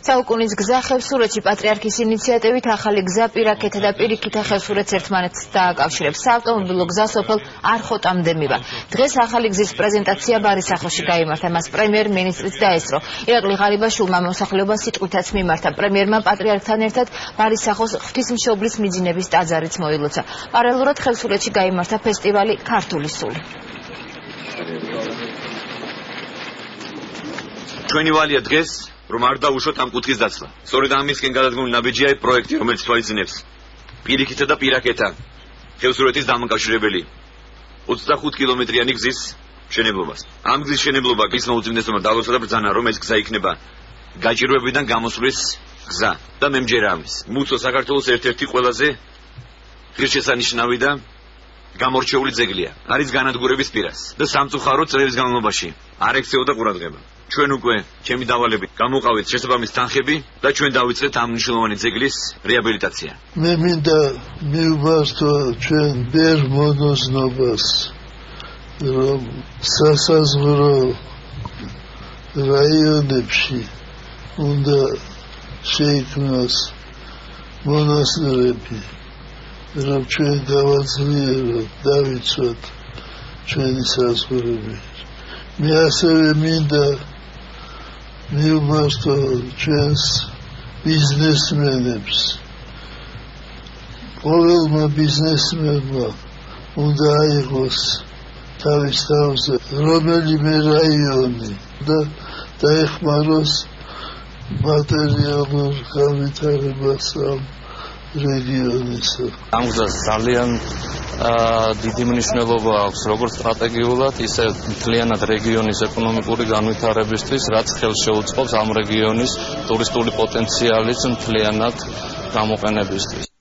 საუკუნის გზა ხევსურეთში პატრიარქის ინიციატივით ახალი გზა პირაქეთა და პირიქითა ხევსურეთს ერთმანეთს დააკავშირებს. საავტომობილო გზა სოფელ არხოტამდე მივა. დღეს ახალი გზის პრეზენტაცია ბარისახელში გაიმართა. მას პრემიერ-მინისტრიც დაესწრო. ირაკლი ღარიბაშვილმა მოსახლეობას სიტყვითაც მიმართა. პრემიერმა პატრიარქთან ერთად ბარისახელს ღვთისმშობლის მიძინების ტაძარიც მოილოცა. პარალელურად ხევსურეთში გაიმართა ფესტივალი ქართული სული. ჩვენი ვალია დღეს რომ არ დაუშვოთ ამ კუთხის დაცლა. სწორედ ამისკენ გადადგმული ნაბიჯია პროექტი, რომელიც თვალისწინებს პირიქითა და პირაქეთა ხევსურეთის დამაკავშირებელი 25 კილომეტრიანი გზის მშენებლობას. ამ გზის მშენებლობა ის მოუძებნესობა დალოსა და ბრძანა, რომ ეს გზა იქნება გაჭირვებიდან გამოსვლის გზა და მე მჯერა ამის. მუცო საქართველოს ერთ-ერთი ყველაზე ღირსშესანიშნავი და გამორჩეული ძეგლია. არის განადგურების პირას და სამწუხაროდ წლების განმავლობაში არ ექცეოდა ყურადღება. ჩვენ უკვე ჩემი დავალებით გამოვყავით შესაბამის თანხები და ჩვენ დავიწყეთ ამ მნიშვნელოვანი ძეგლის რეაბილიტაცია. მე მინდა მივმართო ჩვენ ბერ მონოზნობას, რომ სასაზღვრო რაიონებში უნდა შეიქმნას მონასტრები, რომ ჩვენ გავაძლიეროთ, დავიცვათ ჩვენი საზღვრები. მე ასევე მინდა მივმართო ჩვენს ბიზნესმენებს. ყოველმა ბიზნესმენმა უნდა აიღოს თავის თავზე რომელიმე რაიონი და დაეხმაროს მატერიალურ განვითარებას ამ რეგიონისა. ამ გზას ძალიან დიდი მნიშვნელობა აქვს როგორც სტრატეგიულად, ისე მთლიანად რეგიონის ეკონომიკური განვითარებისთვის, რაც ხელს შეუწყობს ამ რეგიონის ტურისტული პოტენციალის მთლიანად გამოყენებისთვის.